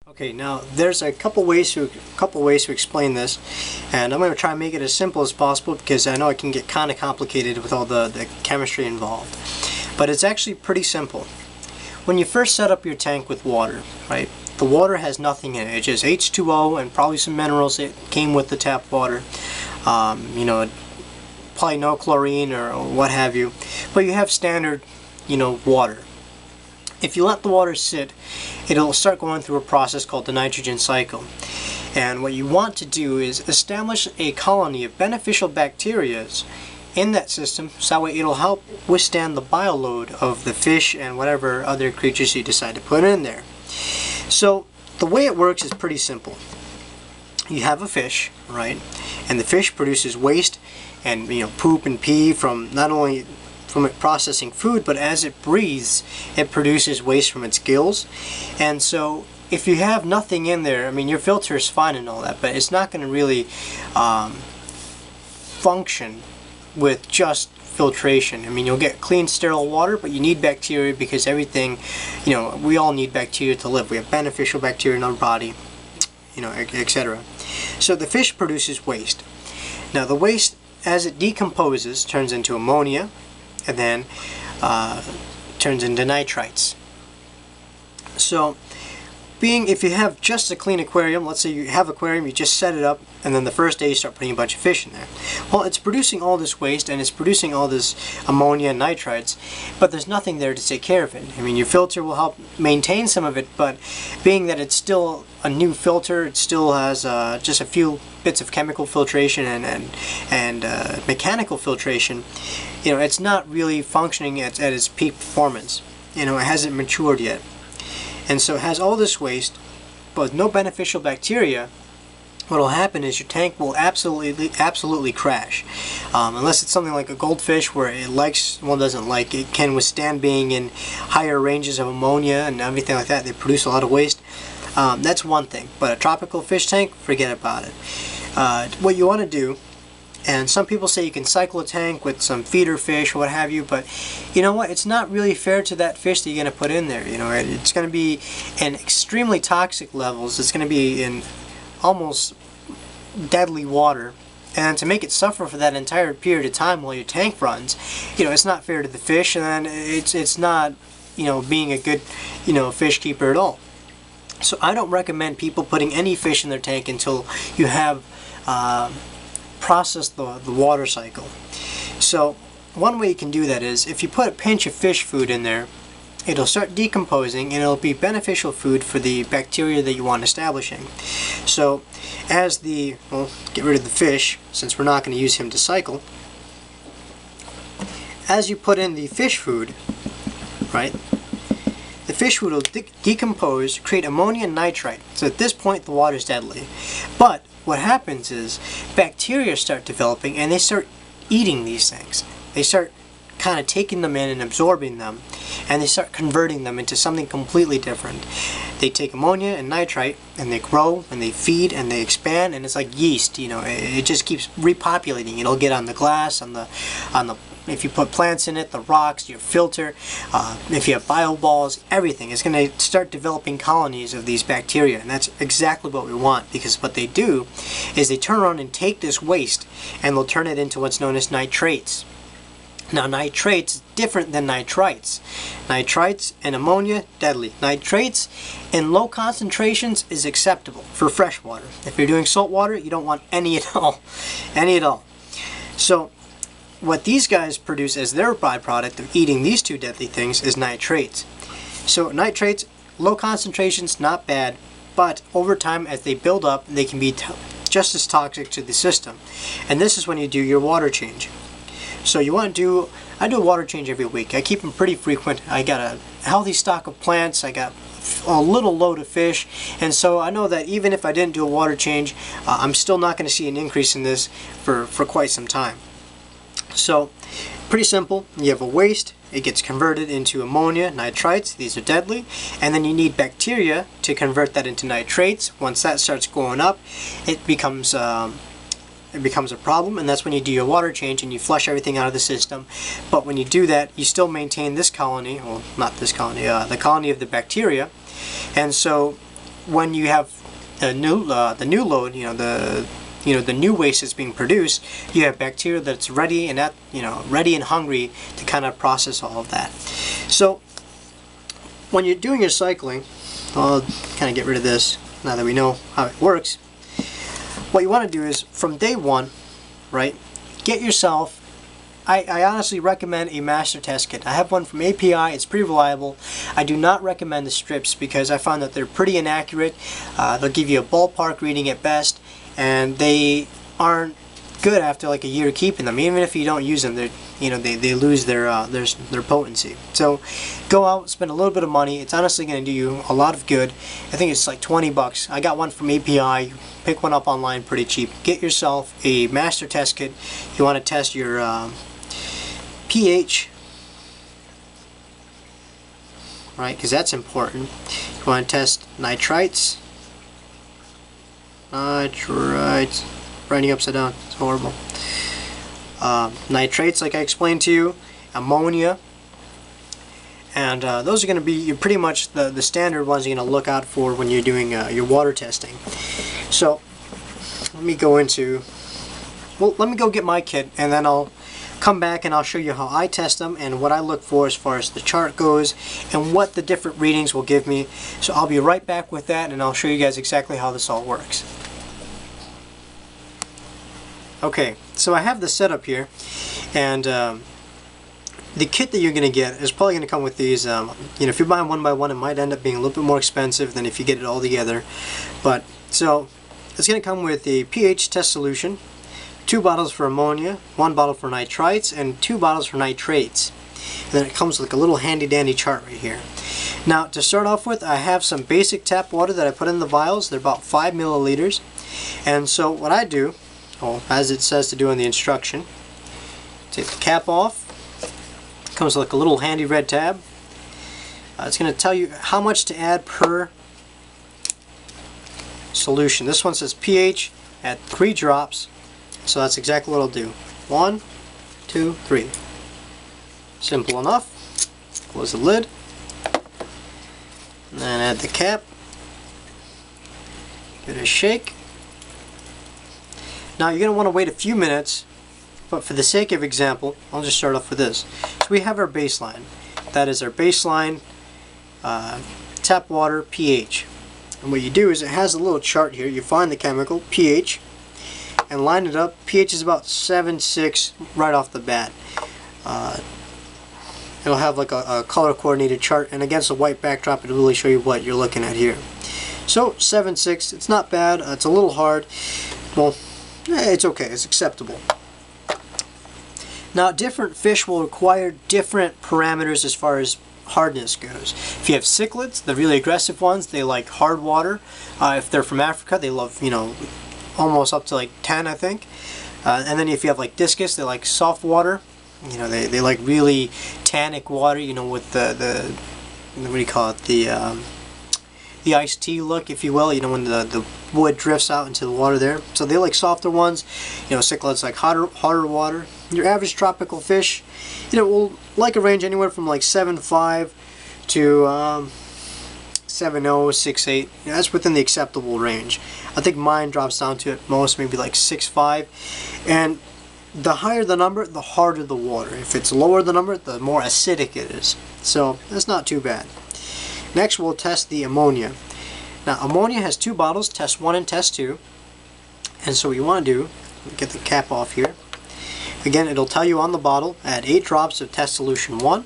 Okay, now there's a couple ways to explain this, and I'm going to try and make it as simple as possible because I know it can get kind of complicated with all the chemistry involved. But it's actually pretty simple. When you first set up your tank with water, right? The water has nothing in it. It's just H2O and probably some minerals that came with the tap water. You know, probably no chlorine or what have you. But you have standard, water. If you let the water sit, it'll start going through a process called the nitrogen cycle. And what you want to do is establish a colony of beneficial bacteria in that system, so that way it'll help withstand the bioload of the fish and whatever other creatures you decide to put in there. So the way it works is pretty simple. You have a fish, right? And the fish produces waste and poop and pee from not only from it processing food, but as it breathes, it produces waste from its gills. And so if you have nothing in there, I mean, your filter is fine and all that, but it's not going to really function with just filtration. I mean, you'll get clean, sterile water, but you need bacteria because everything, we all need bacteria to live. We have beneficial bacteria in our body, etc. So the fish produces waste. Now the waste, as it decomposes, turns into ammonia, and then turns into nitrites. So if you have just a clean aquarium, let's say you have an aquarium, you just set it up, and then the first day you start putting a bunch of fish in there. Well, it's producing all this waste and it's producing all this ammonia and nitrites, but there's nothing there to take care of it. I mean, your filter will help maintain some of it, but being that it's still a new filter, it still has just a few bits of chemical filtration and mechanical filtration, it's not really functioning at its peak performance. It hasn't matured yet. And so it has all this waste, but with no beneficial bacteria. What will happen is your tank will absolutely crash. Unless it's something like a goldfish where it can withstand being in higher ranges of ammonia and everything like that. They produce a lot of waste. That's one thing. But a tropical fish tank, forget about it. What you want to do, and some people say you can cycle a tank with some feeder fish or what have you, but you know what? It's not really fair to that fish that you're going to put in there. It's going to be in extremely toxic levels. It's going to be in almost deadly water, and to make it suffer for that entire period of time while your tank runs, it's not fair to the fish, and then it's not being a good fish keeper at all. So I don't recommend people putting any fish in their tank until you have processed the water cycle. So one way you can do that is if you put a pinch of fish food in there, it'll start decomposing and it'll be beneficial food for the bacteria that you want establishing. So as get rid of the fish, since we're not going to use him to cycle, as you put in the fish food, right, the fish food will decompose, create ammonia and nitrite. So at this point the water is deadly. But what happens is bacteria start developing and they start eating these things. They start kind of taking them in and absorbing them, and they start converting them into something completely different. They take ammonia and nitrite and they grow and they feed and they expand, and it's like yeast, it just keeps repopulating. It'll get on the glass, if you put plants in it, the rocks, your filter, if you have bioballs, everything. It's going to start developing colonies of these bacteria, and that's exactly what we want, because what they do is they turn around and take this waste and they'll turn it into what's known as nitrates. Now nitrates is different than nitrites. Nitrites and ammonia, deadly. Nitrates in low concentrations is acceptable for fresh water. If you're doing salt water, you don't want any at all. Any at all. So what these guys produce as their byproduct of eating these two deadly things is nitrates. So nitrates, low concentrations, not bad, but over time as they build up, they can be just as toxic to the system. And this is when you do your water change. So I do a water change every week. I keep them pretty frequent. I got a healthy stock of plants. I got a little load of fish, and so I know that even if I didn't do a water change, I'm still not going to see an increase in this for quite some time. So pretty simple. You have a waste, it gets converted into ammonia, nitrites, these are deadly, and then you need bacteria to convert that into nitrates. Once that starts going up, it becomes a problem, and that's when you do your water change and you flush everything out of the system. But when you do that, you still maintain this colony, well, not this colony, the colony of the bacteria. And so when you have the new load, the new waste that's being produced, you have bacteria that's ready and ready and hungry to kind of process all of that. So when you're doing your cycling, I'll kind of get rid of this now that we know how it works. What you want to do is from day one, right, get yourself, I honestly recommend a master test kit. I have one from API. It's pretty reliable. I do not recommend the strips because I found that they're pretty inaccurate. They'll give you a ballpark reading at best, and they aren't good after like a year keeping them. Even if you don't use them, they lose their potency. So go out, spend a little bit of money. It's honestly going to do you a lot of good. I think it's like 20 bucks. I got one from API. Pick one up online pretty cheap. Get yourself a master test kit. You want to test your pH, right, because that's important. You want to test nitrites, writing upside down, it's horrible. Nitrates, like I explained to you, ammonia, and those are going to be pretty much the standard ones you're going to look out for when you're doing your water testing. So let me go get my kit, and then I'll come back and I'll show you how I test them and what I look for as far as the chart goes and what the different readings will give me. So I'll be right back with that, and I'll show you guys exactly how this all works. Okay, so I have this set up here, and the kit that you're going to get is probably going to come with these. If you're buying one by one, it might end up being a little bit more expensive than if you get it all together. But so it's going to come with a pH test solution, 2 bottles for ammonia, 1 bottle for nitrites, and 2 bottles for nitrates. And then it comes with like a little handy dandy chart right here. Now to start off with, I have some basic tap water that I put in the vials. They're about 5 milliliters. And so what I do, as it says to do in the instruction, take the cap off. Comes with like a little handy red tab. It's going to tell you how much to add per solution. This one says pH at 3 drops. So that's exactly what I'll do. 1, 2, 3. Simple enough. Close the lid. And then add the cap. Give it a shake. Now you're going to want to wait a few minutes, but for the sake of example, I'll just start off with this. So we have our baseline. That is our baseline tap water pH. And what you do is it has a little chart here. You find the chemical, pH, and line it up. pH is about 7.6 right off the bat. It'll have like a color coordinated chart, and against a white backdrop it'll really show you what you're looking at here. So 7.6, it's not bad. It's a little hard. Well, it's okay, it's acceptable. Now different fish will require different parameters as far as hardness goes. If you have cichlids, the really aggressive ones, they like hard water. If they're from Africa, they love, almost up to like 10, I think. And then if you have like discus, they like soft water. They like really tannic water, with the what do you call it, the iced tea look, if you will, when the wood drifts out into the water there. So they like softer ones. Cichlids like harder water. Your average tropical fish, will like a range anywhere from like 7.5 to 7.0, 6.8. That's within the acceptable range. I think mine drops down to at most maybe like 6.5. And the higher the number, the harder the water. If it's lower the number, the more acidic it is. So that's not too bad. Next we'll test the ammonia. Now ammonia has 2 bottles, test 1 and test 2. And so what you want to do, get the cap off here. Again, it'll tell you on the bottle, add 8 drops of test solution 1.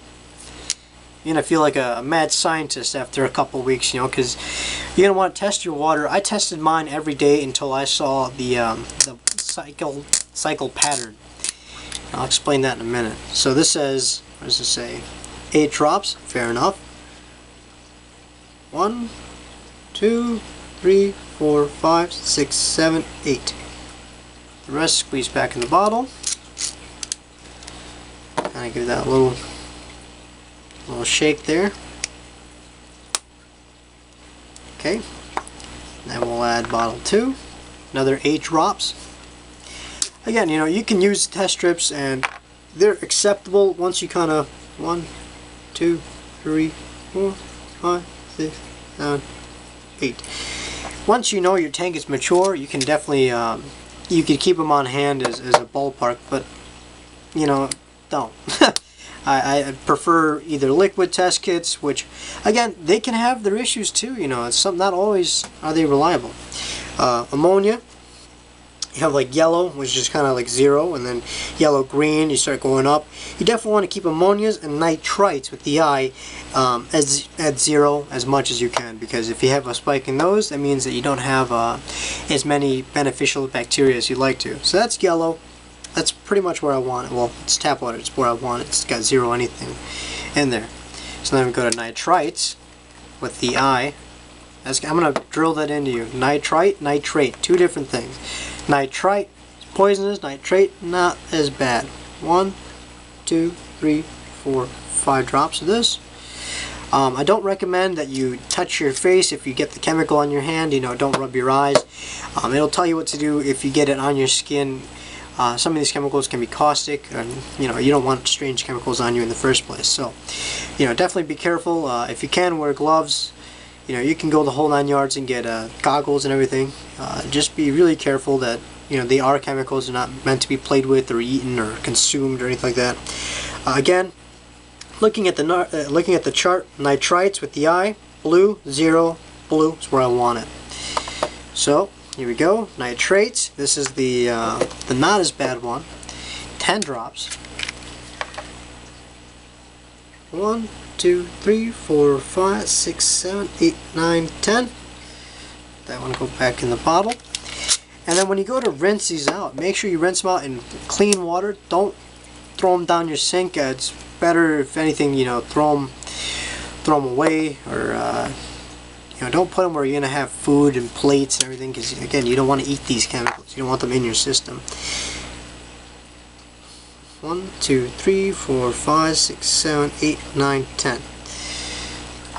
You're going to feel like a mad scientist after a couple weeks, because you're going to want to test your water. I tested mine every day until I saw the cycle pattern. I'll explain that in a minute. So this says, what does it say? 8 drops, fair enough. 1, 2, 3, 4, 5, 6, 7, 8. The rest squeeze back in the bottle. Kind of give that a little shake there. Okay. Then we'll add bottle 2. Another 8 drops. Again, you can use test strips and they're acceptable once you kind of 1, 2, 3, 4, 5, 6, 7, 8. Once you know your tank is mature, you can definitely you could keep them on hand as a ballpark, but you know, don't. I prefer either liquid test kits, which again they can have their issues too. You know, it's not always are they reliable. Ammonia. You have like yellow, which is kind of like 0, and then yellow green, you start going up. You definitely want to keep ammonias and nitrites with d.i.y at 0 as much as you can, because if you have a spike in those, that means that you don't have as many beneficial bacteria as you'd like to. So that's yellow. That's pretty much where I want it. Well, it's tap water, it's where I want it. It's got 0 anything in there. So then we go to nitrites with d.i.y. I'm going to drill that into you. Nitrite, nitrate, 2 different things. Nitrite is poisonous, nitrate not as bad. 1, 2, 3, 4, 5 drops of this. I don't recommend that you touch your face if you get the chemical on your hand. You know, don't rub your eyes. It'll tell you what to do if you get it on your skin. Some of these chemicals can be caustic, and you know, you don't want strange chemicals on you in the first place. So, you know, definitely be careful. If you can, wear gloves. You know, you can go the whole 9 yards and get goggles and everything. Just be really careful that, you know, they are chemicals. They're not meant to be played with or eaten or consumed or anything like that. Again, looking at the chart, nitrites with d.i.y, blue, 0, blue is where I want it. So here we go, nitrates. This is the not as bad one. 10 drops. 1, 2, 3, 4, 5, 6, 7, 8, 9, 10. That one go back in the bottle. And then when you go to rinse these out, make sure you rinse them out in clean water. Don't throw them down your sink. It's better, if anything, you know, throw them away, or you know, don't put them where you're gonna have food and plates and everything, because again, you don't want to eat these chemicals. You don't want them in your system. 1, 2, 3, 4, 5, 6, 7, 8, 9, 10.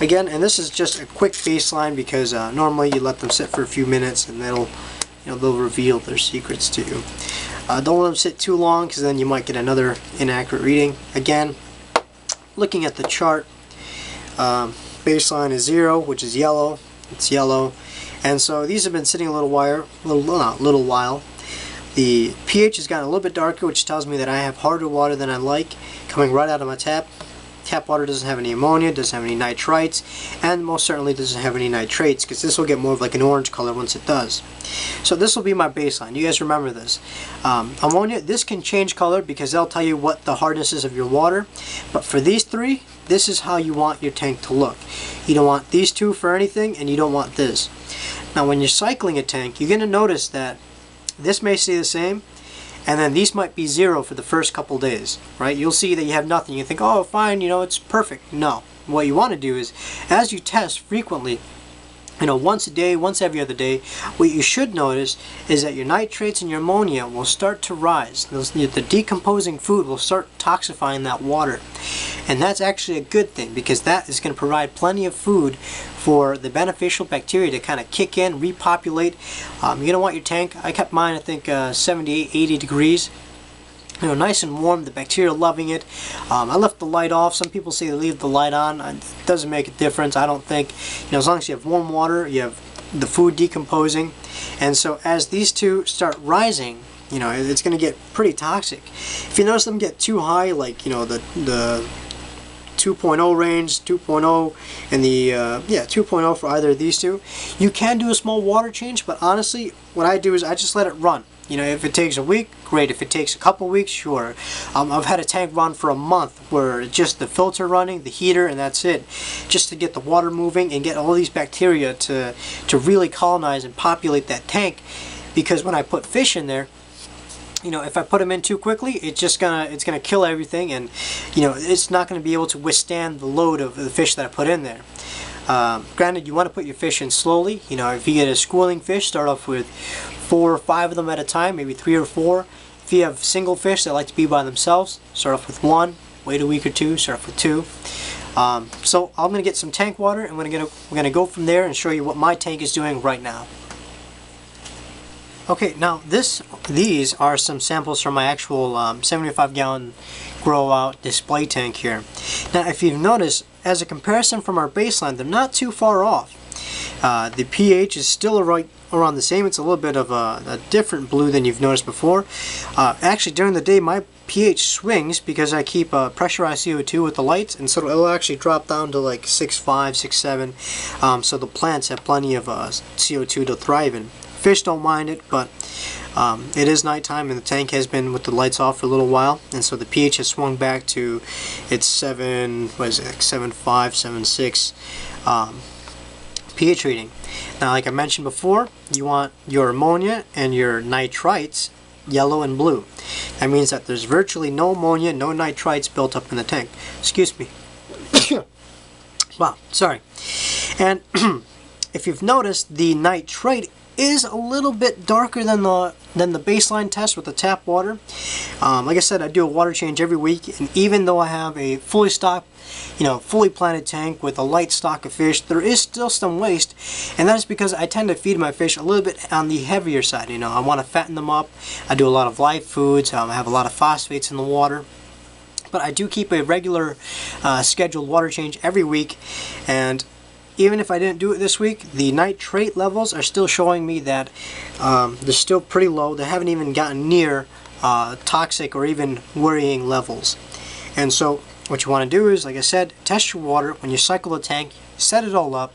Again, and this is just a quick baseline, because normally you let them sit for a few minutes and they'll reveal their secrets to you. Don't let them sit too long, because then you might get another inaccurate reading. Again, looking at the chart, baseline is 0, which is yellow. It's yellow, and so these have been sitting a little while. The pH has gotten a little bit darker, which tells me that I have harder water than I like coming right out of my tap. Tap water doesn't have any ammonia, doesn't have any nitrites, and most certainly doesn't have any nitrates, because this will get more of like an orange color once it does. So this will be my baseline. You guys remember this. Ammonia, this can change color because they'll tell you what the hardness is of your water. But for these 3, this is how you want your tank to look. You don't want these 2 for anything, and you don't want this. Now when you're cycling a tank, you're going to notice that this may stay the same, and then these might be 0 for the first couple days, right? You'll see that you have nothing. You think, oh, fine, you know, it's perfect. No. What you want to do is, as you test frequently, you know, once a day, once every other day, what you should notice is that your nitrates and your ammonia will start to rise. The decomposing food will start toxifying that water. And that's actually a good thing, because that is going to provide plenty of food for the beneficial bacteria to kind of kick in, repopulate. You're going to want your tank, I kept mine, I think, 78, 80 degrees. You know, nice and warm, the bacteria loving it. I left the light off. Some people say they leave the light on. It doesn't make a difference, I don't think. You know, as long as you have warm water, you have the food decomposing. And so as these 2 start rising, you know, it's going to get pretty toxic. If you notice them get too high, like, you know, the 2.0 range, 2.0, and the 2.0 for either of these 2, you can do a small water change, but honestly, what I do is I just let it run. You know, if it takes a week, great. If it takes a couple weeks, sure. I've had a tank run for a month where it's just the filter running, the heater, and that's it. Just to get the water moving and get all these bacteria to really colonize and populate that tank. Because when I put fish in there, you know, if I put them in too quickly, it's gonna kill everything, and you know, it's not gonna be able to withstand the load of the fish that I put in there. Granted, you want to put your fish in slowly. You know, if you get a schooling fish, start off with 4 or 5 of them at a time, maybe 3 or 4. If you have single fish that like to be by themselves, start off with 1, wait a week or 2, start off with 2. So I'm going to get some tank water, and we're going to go from there and show you what my tank is doing right now. Okay, now these are some samples from my actual 75-gallon grow out display tank here. Now if you've noticed, as a comparison from our baseline, they're not too far off. The pH is still around the same. It's a little bit of a different blue than you've noticed before. Actually, during the day, my pH swings because I keep pressurized CO2 with the lights, and so it'll actually drop down to like 6.5, 6.7. So the plants have plenty of CO2 to thrive in. Fish don't mind it, but it is nighttime and the tank has been with the lights off for a little while, and so the pH has swung back to its 7.5, 7.6 pH reading. Now, like I mentioned before, you want your ammonia and your nitrites yellow and blue. That means that there's virtually no ammonia, no nitrites built up in the tank. Excuse me. Wow, sorry. And if you've noticed, the nitrate is a little bit darker than the baseline test with the tap water. Like I said, I do a water change every week, and even though I have a fully stocked, fully planted tank with a light stock of fish, there is still some waste, and that is because I tend to feed my fish a little bit on the heavier side. I want to fatten them up. I do a lot of live foods. I have a lot of phosphates in the water. But I do keep a regular scheduled water change every week, and even if I didn't do it this week, the nitrate levels are still showing me that they're still pretty low. They haven't even gotten near toxic or even worrying levels. And so what you want to do is, like I said, test your water. When you cycle the tank, set it all up.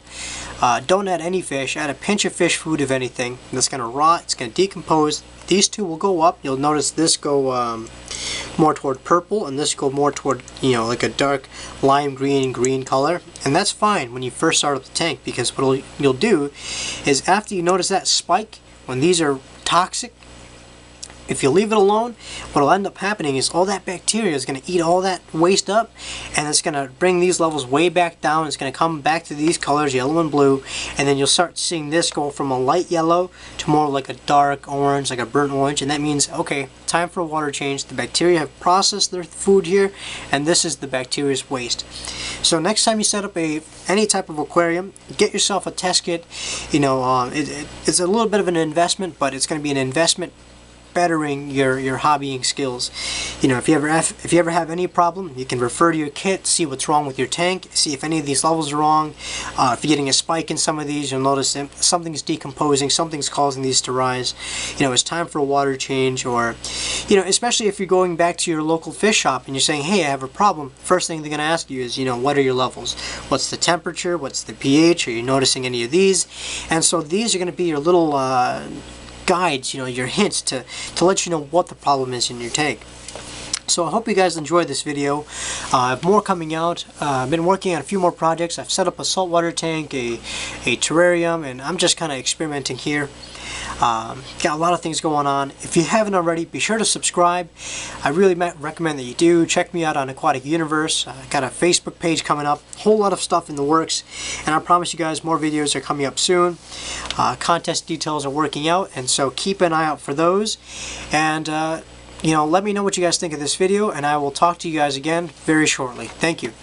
Don't add any fish. Add a pinch of fish food, if anything. That's going to rot. It's going to decompose. These two will go up. You'll notice this go more toward purple, and this go more toward, like a dark lime green color. And that's fine when you first start up the tank, because what you'll do is, after you notice that spike, when these are toxic, if you leave it alone, what will end up happening is all that bacteria is going to eat all that waste up, and it's going to bring these levels way back down. It's going to come back to these colors, yellow and blue, and then you'll start seeing this go from a light yellow to more like a dark orange, like a burnt orange, and that means, okay, time for a water change. The bacteria have processed their food here, and this is the bacteria's waste. So next time you set up any type of aquarium, get yourself a test kit. It's a little bit of an investment, but it's going to be an investment bettering your hobbying skills. If you ever have any problem, you can refer to your kit, see what's wrong with your tank, see if any of these levels are wrong. If you're getting a spike in some of these, you'll notice that something's decomposing, something's causing these to rise. It's time for a water change, or especially if you're going back to your local fish shop and you're saying, hey, I have a problem. First thing they're going to ask you is, what are your levels? What's the temperature? What's the pH? Are you noticing any of these? And so these are going to be your little guides, your hints to let you know what the problem is in your tank. So I hope you guys enjoyed this video. I have more coming out. I've been working on a few more projects. I've set up a saltwater tank, a terrarium, and I'm just kind of experimenting here. Got a lot of things going on. If you haven't already, be sure to subscribe. I really recommend that you do. Check me out on Aquatic Universe. Got a Facebook page coming up. Whole lot of stuff in the works, and I promise you guys more videos are coming up soon. Contest details are working out, and so keep an eye out for those. And let me know what you guys think of this video, and I will talk to you guys again very shortly. Thank you.